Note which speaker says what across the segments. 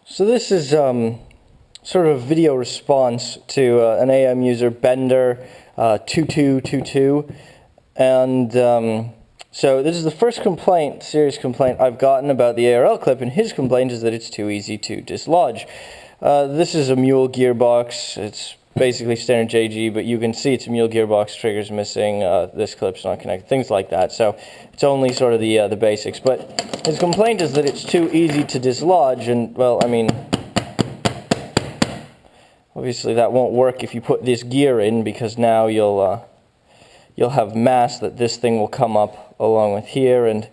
Speaker 1: So this is sort of a video response to an AM user, bender2222, and so this is the first complaint, serious complaint I've gotten about the ARL clip, and his complaint is that it's too easy to dislodge. This is a mule gearbox. It's basically standard JG, but you can see it's a mule gearbox, triggers missing, this clip's not connected, things like that. So it's only sort of the basics. But his complaint is that it's too easy to dislodge, and well, I mean, obviously that won't work if you put this gear in, because now you'll have mass that this thing will come up along with here, and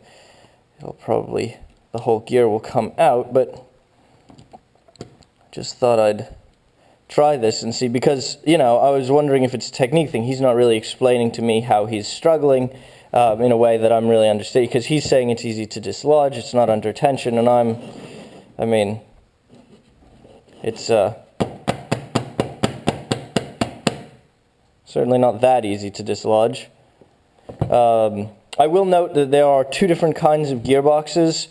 Speaker 1: it'll probably, the whole gear will come out. But just thought I'd try this and see, because, you know, I was wondering if it's a technique thing. He's not really explaining to me how he's struggling in a way that I'm really understanding, because he's saying it's easy to dislodge, it's not under tension, and I mean, it's certainly not that easy to dislodge. I will note that there are two different kinds of gearboxes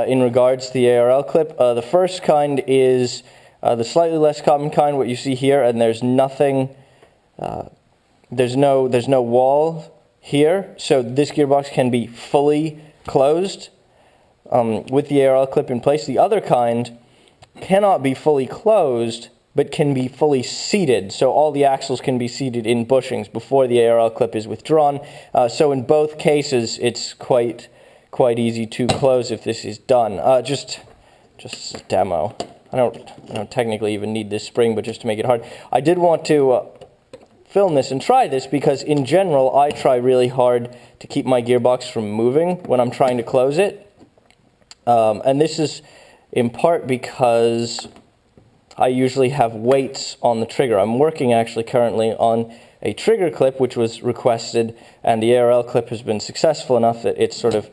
Speaker 1: in regards to the ARL clip. The first kind is the slightly less common kind, what you see here, and there's nothing, there's no wall here, so this gearbox can be fully closed with the ARL clip in place. The other kind cannot be fully closed, but can be fully seated, so all the axles can be seated in bushings before the ARL clip is withdrawn. So in both cases, it's quite easy to close if this is done. Just a demo. I don't technically even need this spring, but just to make it hard. I did want to film this and try this, because in general, I try really hard to keep my gearbox from moving when I'm trying to close it. And this is in part because I usually have weights on the trigger. I'm working actually currently on a trigger clip which was requested, and the ARL clip has been successful enough that it's sort of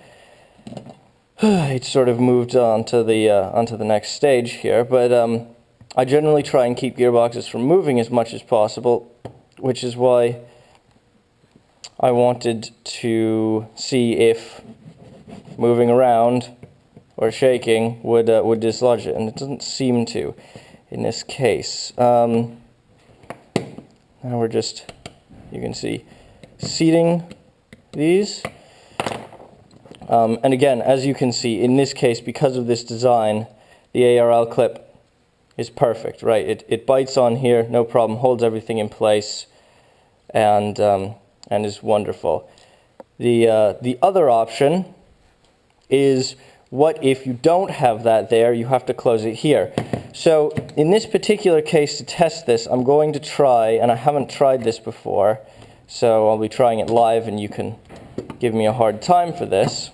Speaker 1: moved on to the next stage here. But I generally try and keep gearboxes from moving as much as possible, which is why I wanted to see if moving around or shaking would dislodge it, and it doesn't seem to in this case. Now we're just, you can see, seating these. And again, as you can see, in this case, because of this design, the ARL clip is perfect, right? It bites on here, no problem, holds everything in place, and is wonderful. The other option is, what if you don't have that there, you have to close it here. So in this particular case, to test this, I'm going to try, and I haven't tried this before, so I'll be trying it live, and you can give me a hard time for this.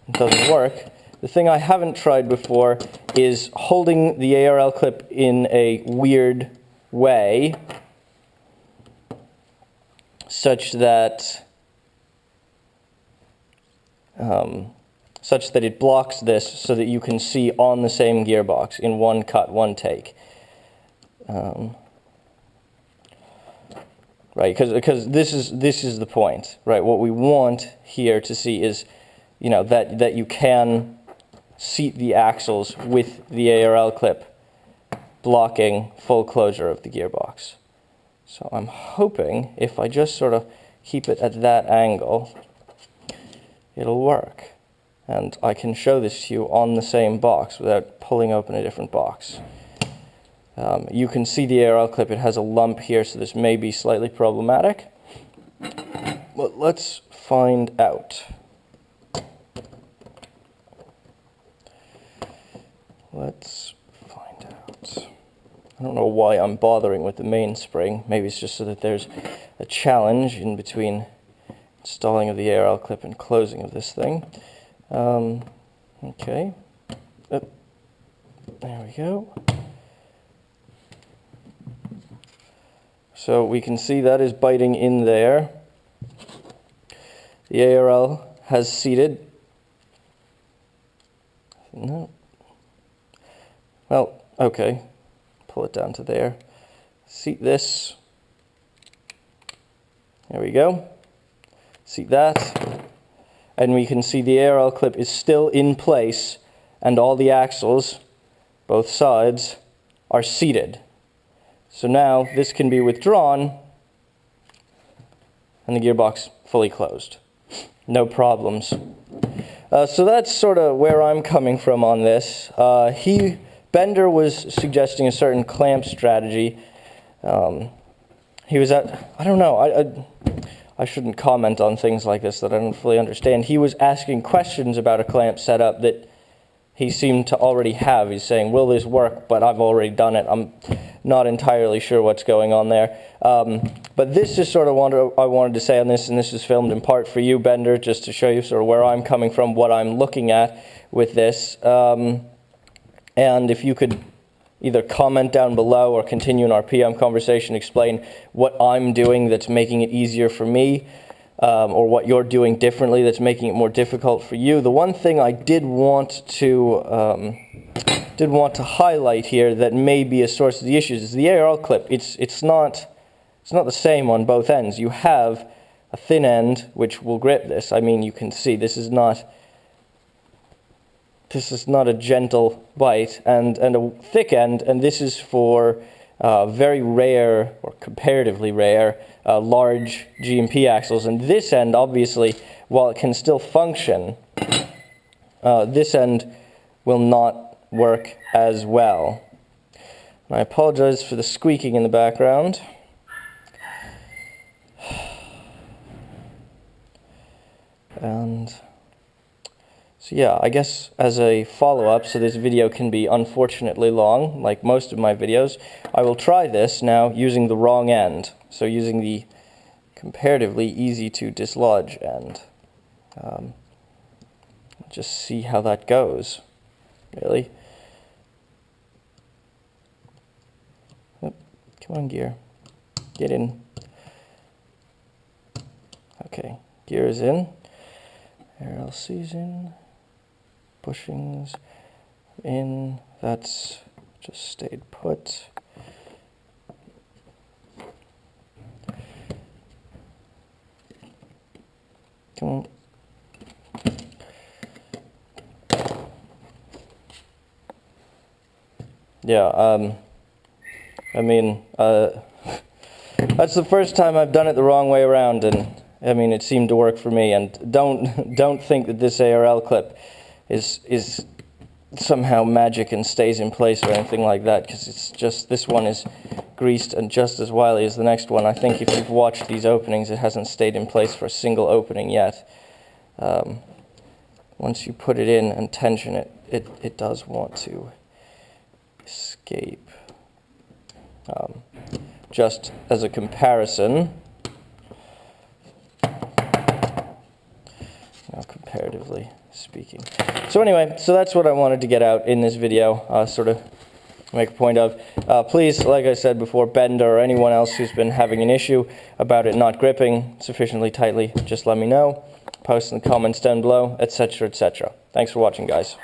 Speaker 1: It doesn't work. The thing I haven't tried before is holding the ARL clip in a weird way, such that it blocks this, so that you can see on the same gearbox in one cut, one take. Right, because this is the point, right? What we want here to see is, you know, that you can seat the axles with the ARL clip blocking full closure of the gearbox. So I'm hoping if I just sort of keep it at that angle, it'll work. And I can show this to you on the same box without pulling open a different box. You can see the ARL clip, it has a lump here, so this may be slightly problematic. But let's find out. Let's find out. I don't know why I'm bothering with the mainspring. Maybe it's just so that there's a challenge in between installing of the ARL clip and closing of this thing. Okay. Oh, there we go. So we can see that is biting in there. The ARL has seated. No. Well, okay. Pull it down to there. Seat this. There we go. Seat that. And we can see the ARL clip is still in place, and all the axles both sides, are seated. So now this can be withdrawn and the gearbox fully closed. No problems. So that's sort of where I'm coming from on this. Bender was suggesting a certain clamp strategy. He was I don't know, I shouldn't comment on things like this that I don't fully understand. He was asking questions about a clamp setup that he seemed to already have. He's saying, will this work? But I've already done it. I'm not entirely sure what's going on there. But this is sort of what I wanted to say on this, and this is filmed in part for you, Bender, just to show you sort of where I'm coming from, what I'm looking at with this. And if you could either comment down below or continue in our PM conversation, explain what I'm doing that's making it easier for me, or what you're doing differently that's making it more difficult for you. The one thing I did want to highlight here that may be a source of the issues is the ARL clip. It's not the same on both ends. You have a thin end which will grip this. I mean, you can see this is not a gentle bite, and a thick end, and this is for very rare, or comparatively rare, large G&P axles. And this end, obviously, while it can still function, this end will not work as well. And I apologize for the squeaking in the background. And so yeah, I guess as a follow-up, so this video can be unfortunately long, like most of my videos, I will try this now using the wrong end. So using the comparatively easy to dislodge end. Just see how that goes, really. Oh, come on, gear. Get in. Okay, gear is in. ARLC's in. Bushings in. That's just stayed put. Come on. Yeah, I mean, that's the first time I've done it the wrong way around, and I mean, it seemed to work for me. And don't think that this ARL clip is somehow magic and stays in place or anything like that, because it's just, this one is greased and just as wily as the next one. I think if you've watched these openings, it hasn't stayed in place for a single opening yet. Once you put it in and tension it, it does want to escape. Just as a comparison, comparatively speaking. So anyway, so that's what I wanted to get out in this video, sort of make a point of. Please, like I said before, Bender or anyone else who's been having an issue about it not gripping sufficiently tightly, just let me know. Post in the comments down below, etc., etc. Thanks for watching, guys.